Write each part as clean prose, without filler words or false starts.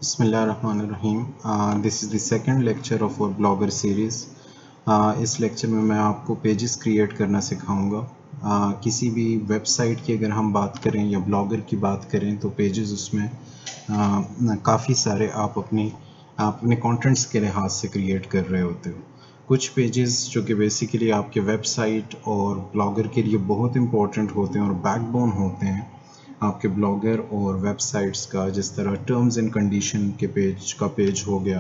बिस्मिल्लाहिर्रहमानिर्रहीम। This is the second lecture of our Blogger series. इस lecture में मैं आपको पेजेस क्रिएट करना सिखाऊंगा। किसी भी वेबसाइट की अगर हम बात करें या ब्लॉगर की बात करें तो पेजेस उसमें काफ़ी सारे आप अपने कंटेंट्स के लिहाज से क्रिएट कर रहे होते हो। कुछ पेजेस जो कि बेसिकली आपके वेबसाइट और ब्लॉगर के लिए बहुत इंपॉर्टेंट होते हैं और बैकबोन होते हैं आपके ब्लॉगर और वेबसाइट्स का, जिस तरह टर्म्स एंड कंडीशन के पेज हो गया,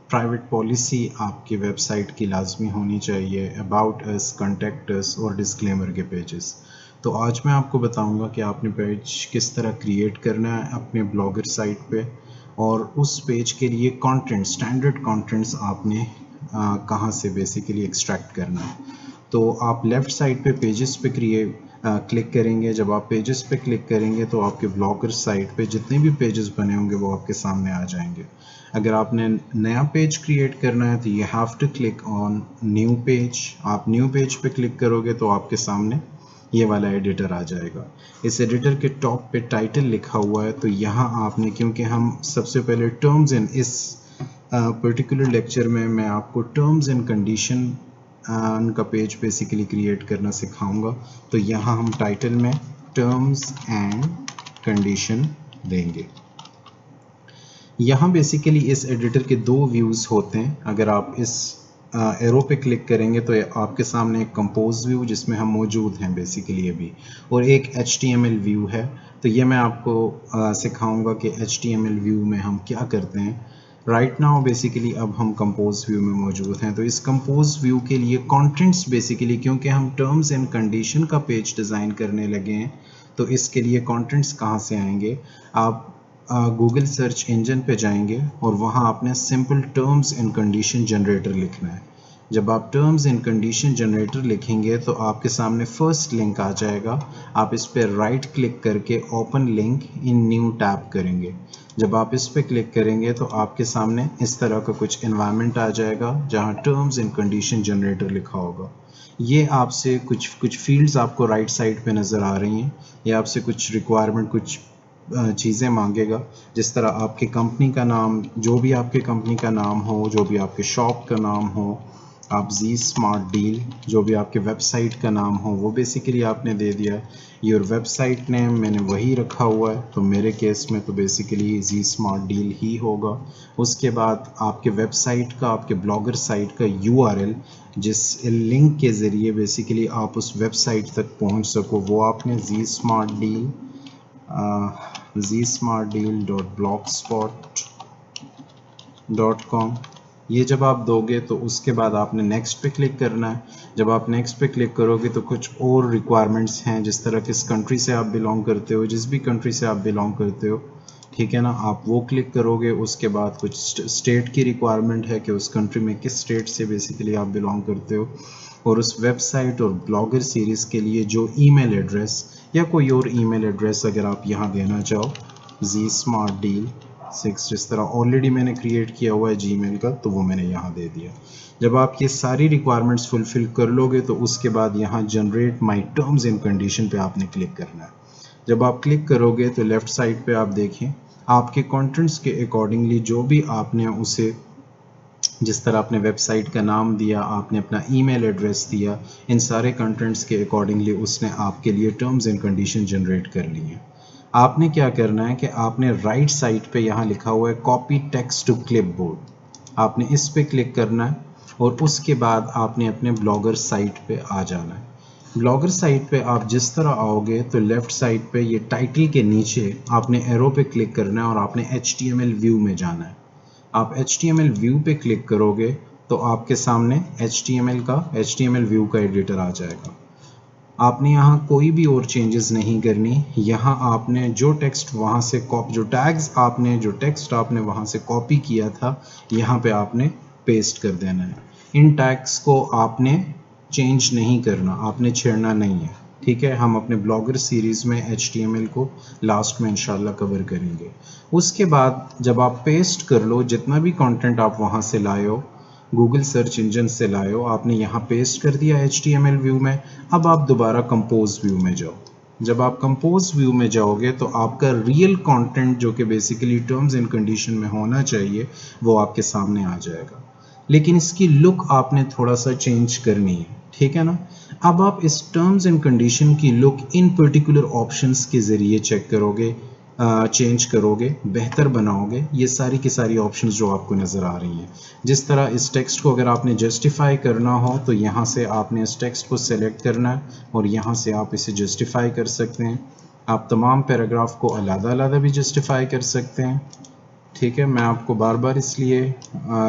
प्राइवेट पॉलिसी आपकी वेबसाइट की लाजमी होनी चाहिए, अबाउट अस, कॉन्टैक्ट अस और डिस्क्लेमर के पेजेस। तो आज मैं आपको बताऊंगा कि आपने पेज किस तरह क्रिएट करना है अपने ब्लॉगर साइट पे, और उस पेज के लिए कंटेंट, स्टैंडर्ड कंटेंट्स आपने कहाँ से बेसिकली एक्सट्रैक्ट करना है। तो आप लेफ़्ट साइड पे पेजेस पे क्लिक करेंगे। जब आप पेजेस पे क्लिक करेंगे तो आपके ब्लॉगर साइट पे जितने भी पेजेस बने होंगे वो आपके सामने आ जाएंगे। अगर आपने नया पेज क्रिएट करना है तो you have to click on new page. आप न्यू पेज पे क्लिक करोगे तो आपके सामने ये वाला एडिटर आ जाएगा। इस एडिटर के टॉप पे टाइटल लिखा हुआ है, तो यहाँ आपने, क्योंकि हम सबसे पहले टर्म्स एंड इस पर्टिकुलर लेक्चर में मैं आपको टर्म्स एंड कंडीशन का पेज बेसिकली क्रिएट करना सिखाऊंगा, तो यहाँ हम टाइटल में टर्म्स एंड कंडीशन देंगे। यहाँ बेसिकली इस एडिटर के दो व्यूज़ होते हैं। अगर आप इस एरो पे क्लिक करेंगे तो आपके सामने एक कंपोज व्यू जिसमें हम मौजूद हैं बेसिकली अभी, और एक HTML व्यू है। तो ये मैं आपको सिखाऊंगा कि HTML व्यू में हम क्या करते हैं। राइट नाउ बेसिकली अब हम कंपोज व्यू में मौजूद हैं। तो इस कंपोज व्यू के लिए कंटेंट्स बेसिकली, क्योंकि हम टर्म्स एंड कंडीशन का पेज डिज़ाइन करने लगे हैं, तो इसके लिए कंटेंट्स कहाँ से आएंगे। आप गूगल सर्च इंजन पे जाएंगे और वहाँ आपने simple terms and condition generator लिखना है। जब आप टर्म्स एंड कंडीशन जनरेटर लिखेंगे तो आपके सामने फर्स्ट लिंक आ जाएगा। आप इस पर राइट क्लिक करके open link in new tab करेंगे। जब आप इस पर क्लिक करेंगे तो आपके सामने इस तरह का कुछ एनवायरनमेंट आ जाएगा जहाँ टर्म्स एंड कंडीशन जनरेटर लिखा होगा। ये आपसे कुछ फील्ड्स आपको राइट साइड पे नज़र आ रही हैं। ये आपसे कुछ रिक्वायरमेंट, कुछ चीज़ें मांगेगा, जिस तरह आपकी कंपनी का नाम, जो भी आपके कंपनी का नाम हो, जो भी आपके शॉप का नाम हो, आप जी स्मार्ट डील, जो भी आपके वेबसाइट का नाम हो वो बेसिकली आपने दे दिया। योर वेबसाइट नेम मैंने वही रखा हुआ है, तो मेरे केस में तो बेसिकली जी स्मार्ट डील ही होगा। उसके बाद आपके वेबसाइट का, आपके ब्लॉगर साइट का URL, जिस लिंक के ज़रिए बेसिकली आप उस वेबसाइट तक पहुंच सको, वो आपने zsmartdeal.blogspot.com, ये जब आप दोगे तो उसके बाद आपने नेक्स्ट पे क्लिक करना है। जब आप नेक्स्ट पे क्लिक करोगे तो कुछ और रिक्वायरमेंट्स हैं, जिस तरह किस कंट्री से आप बिलोंग करते हो, जिस भी कंट्री से आप बिलोंग करते हो, ठीक है ना, आप वो क्लिक करोगे। उसके बाद कुछ स्टेट की रिक्वायरमेंट है कि उस कंट्री में किस स्टेट से बेसिकली आप बिलोंग करते हो, और उस वेबसाइट और ब्लॉगर सीरीज़ के लिए जो ईमेल एड्रेस या कोई और ईमेल एड्रेस अगर आप यहाँ देना चाहो, zsmartdeal6, जिस तरह ऑलरेडी मैंने क्रिएट किया हुआ है जीमेल का, तो वो मैंने यहाँ दे दिया। जब आप ये सारी रिक्वायरमेंट्स फुलफ़िल कर लोगे तो उसके बाद यहाँ generate my terms and condition पे आपने क्लिक करना है। जब आप क्लिक करोगे तो लेफ़्ट साइड पे आप देखें आपके कंटेंट्स के अकॉर्डिंगली जो भी आपने उसे, जिस तरह आपने वेबसाइट का नाम दिया, आपने अपना ईमेल एड्रेस दिया, इन सारे कंटेंट्स के अकॉर्डिंगली उसने आपके लिए टर्म्स एंड कंडीशन जनरेट कर ली है। आपने क्या करना है कि आपने राइट साइड पे यहाँ लिखा हुआ है कॉपी टेक्स्ट टू क्लिपबोर्ड, आपने इस पे क्लिक करना है और उसके बाद आपने अपने ब्लॉगर साइट पे आ जाना है। ब्लॉगर साइट पे आप जिस तरह आओगे तो लेफ़्ट साइड पे ये टाइटल के नीचे आपने एरो पे क्लिक करना है और आपने HTML व्यू में जाना है। आप HTML व्यू पे क्लिक करोगे तो आपके सामने HTML व्यू का एडिटर आ जाएगा। आपने यहाँ कोई भी और चेंजेस नहीं करनी। यहाँ आपने जो टेक्स्ट वहाँ से जो टेक्स्ट आपने वहाँ से कॉपी किया था, यहाँ पे आपने पेस्ट कर देना है। इन टैग्स को आपने चेंज नहीं करना, आपने छेड़ना नहीं है, ठीक है। हम अपने ब्लॉगर सीरीज़ में HTML को लास्ट में इंशाल्लाह कवर करेंगे। उसके बाद जब आप पेस्ट कर लो, जितना भी कंटेंट आप वहाँ से लाए हो, गूगल सर्च इंजन से लाए हो, आपने यहाँ पेस्ट कर दिया HTML व्यू में। अब आप दोबारा कंपोज व्यू में जाओ। जब आप कंपोज व्यू में जाओगे तो आपका रियल कंटेंट जो कि बेसिकली टर्म्स एंड कंडीशन में होना चाहिए वो आपके सामने आ जाएगा, लेकिन इसकी लुक आपने थोड़ा सा चेंज करनी है, ठीक है ना। अब आप इस टर्म्स एंड कंडीशन की लुक इन पर्टिकुलर ऑप्शंस के ज़रिए चेक करोगे, चेंज करोगे, बेहतर बनाओगे ये सारी की सारी ऑप्शंस जो आपको नज़र आ रही हैं। जिस तरह इस टेक्स्ट को अगर आपने जस्टिफाई करना हो तो यहाँ से आपने इस टेक्स्ट को सेलेक्ट करना है और यहाँ से आप इसे जस्टिफाई कर सकते हैं। आप तमाम पैराग्राफ को अलग-अलग भी जस्टिफाई कर सकते हैं, ठीक है। मैं आपको बार बार इसलिए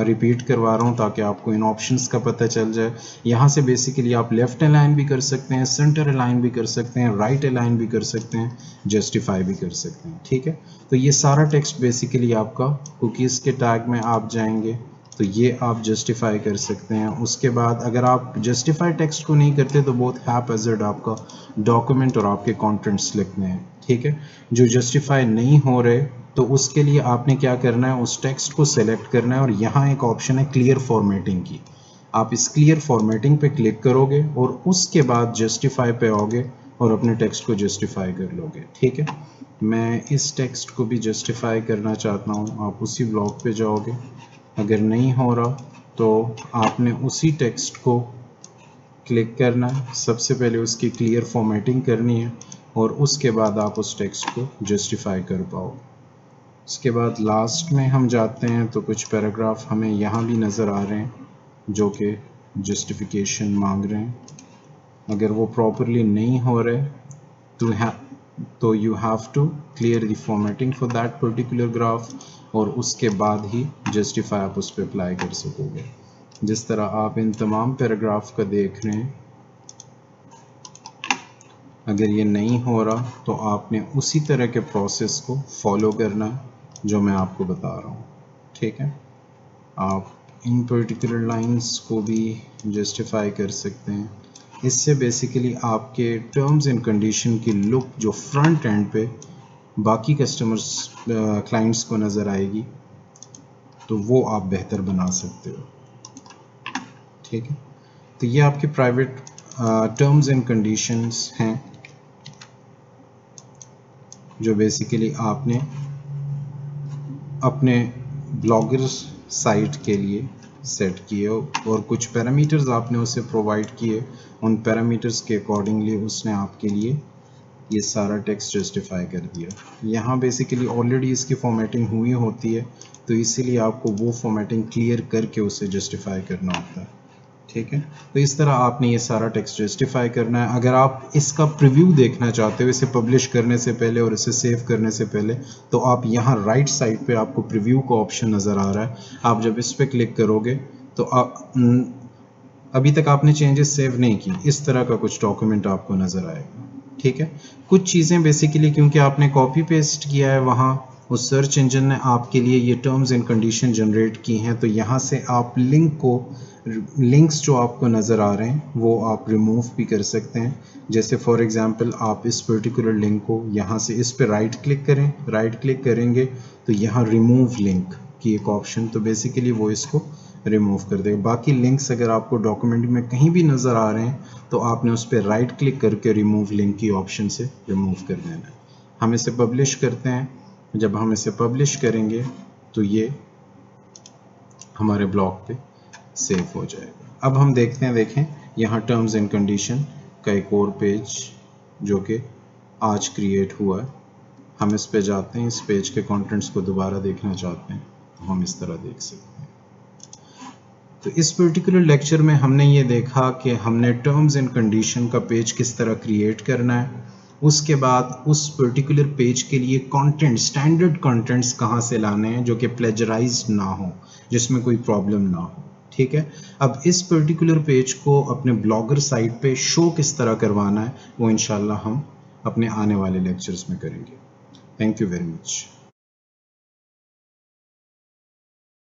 रिपीट करवा रहा हूँ ताकि आपको इन ऑप्शंस का पता चल जाए। यहाँ से बेसिकली आप लेफ़्ट अलाइन भी कर सकते हैं, सेंटर अलाइन भी कर सकते हैं, राइट अलाइन भी कर सकते हैं, जस्टिफाई भी कर सकते हैं, ठीक है। तो ये सारा टेक्स्ट बेसिकली आपका कुकीज़ के टैग में आप जाएंगे तो ये आप जस्टिफाई कर सकते हैं। उसके बाद अगर आप जस्टिफाई टेक्स्ट को नहीं करते तो बहुत हैपहैज़र्ड आपका डॉक्यूमेंट और आपके कंटेंट्स लिखने हैं, ठीक है। जो जस्टिफाई नहीं हो रहे तो उसके लिए आपने क्या करना है, उस टेक्स्ट को सेलेक्ट करना है और यहाँ एक ऑप्शन है क्लियर फॉर्मेटिंग की। आप इस क्लियर फॉर्मेटिंग पे क्लिक करोगे और उसके बाद जस्टिफाई पे आओगे और अपने टेक्स्ट को जस्टिफाई कर लोगे, ठीक है। मैं इस टेक्स्ट को भी जस्टिफाई करना चाहता हूँ, आप उसी ब्लॉग पे जाओगे। अगर नहीं हो रहा तो आपने उसी टेक्स्ट को क्लिक करना है, सबसे पहले उसकी क्लियर फॉर्मेटिंग करनी है और उसके बाद आप उस टेक्स्ट को जस्टिफाई कर पाओगे। उसके बाद लास्ट में हम जाते हैं तो कुछ पैराग्राफ हमें यहाँ भी नज़र आ रहे हैं जो कि जस्टिफिकेशन मांग रहे हैं। अगर वो प्रॉपरली नहीं हो रहे तो you have to clear the formatting for that particular graph और उसके बाद ही जस्टिफाई आप उस पर अप्लाई कर सकोगे। जिस तरह आप इन तमाम पैराग्राफ का देख रहे हैं, अगर ये नहीं हो रहा तो आपने उसी तरह के प्रोसेस को फॉलो करना है जो मैं आपको बता रहा हूँ, ठीक है। आप इन पर्टिकुलर लाइंस को भी जस्टिफाई कर सकते हैं। इससे बेसिकली आपके टर्म्स एंड कंडीशन की लुक जो फ्रंट एंड पे बाकी कस्टमर्स क्लाइंट्स को नज़र आएगी तो वो आप बेहतर बना सकते हो, ठीक है। तो ये आपके प्राइवेट टर्म्स एंड कंडीशंस हैं जो बेसिकली आपने अपने ब्लॉगर्स साइट के लिए सेट किए और कुछ पैरामीटर्स आपने उसे प्रोवाइड किए। उन पैरामीटर्स के अकॉर्डिंगली उसने आपके लिए ये सारा टेक्स्ट जस्टिफाई कर दिया। यहाँ बेसिकली ऑलरेडी इसकी फॉर्मेटिंग हुई होती है तो इसीलिए आपको वो फॉर्मेटिंग क्लियर करके उसे जस्टिफाई करना होता है, ठीक है। तो इस तरह आपने ये सारा टेक्स्ट जस्टिफाई करना है। अगर आप इसका प्रीव्यू देखना चाहते हो इसे पब्लिश करने से पहले और इसे सेव करने से पहले तो आप यहाँ राइट साइड पे आपको प्रीव्यू का ऑप्शन नज़र आ रहा है। आप जब इस पर क्लिक करोगे तो अभी तक आपने चेंजेस सेव नहीं की, इस तरह का कुछ डॉक्यूमेंट आपको नज़र आएगा, ठीक है। कुछ चीज़ें बेसिकली क्योंकि आपने कॉपी पेस्ट किया है वहाँ उस सर्च इंजन ने आपके लिए ये टर्म्स एंड कंडीशन जनरेट की हैं तो यहाँ से आप लिंक्स जो आपको नज़र आ रहे हैं वो आप रिमूव भी कर सकते हैं। जैसे फॉर एग्जांपल आप इस पर्टिकुलर लिंक को यहाँ से इस पर राइट क्लिक करें, राइट क्लिक करेंगे तो यहाँ रिमूव लिंक की एक ऑप्शन, तो बेसिकली वो इसको रिमूव कर देगा। बाकी लिंक्स अगर आपको डॉक्यूमेंट में कहीं भी नज़र आ रहे हैं तो आपने उस पर राइट क्लिक करके रिमूव लिंक की ऑप्शन से रिमूव कर देना है। हम इसे पब्लिश करते हैं। जब हम इसे पब्लिश करेंगे तो ये हमारे ब्लॉग पे सेव हो जाएगा। अब हम देखते हैं, देखें यहाँ टर्म्स एंड कंडीशन का एक और पेज जो कि आज क्रिएट हुआ है। हम इस पे जाते हैं, इस पेज के कंटेंट्स को दोबारा देखना चाहते हैं तो हम इस तरह देख सकते हैं। तो इस पर्टिकुलर लेक्चर में हमने ये देखा कि हमने टर्म्स एंड कंडीशन का पेज किस तरह क्रिएट करना है, उसके बाद उस पर्टिकुलर पेज के लिए कंटेंट, स्टैंडर्ड कंटेंट्स कहाँ से लाने हैं जो कि प्लेजराइज्ड ना हो, जिसमें कोई प्रॉब्लम ना हो, ठीक है। अब इस पर्टिकुलर पेज को अपने ब्लॉगर साइट पे शो किस तरह करवाना है वो इंशाल्लाह हम अपने आने वाले लेक्चर्स में करेंगे। Thank you very much.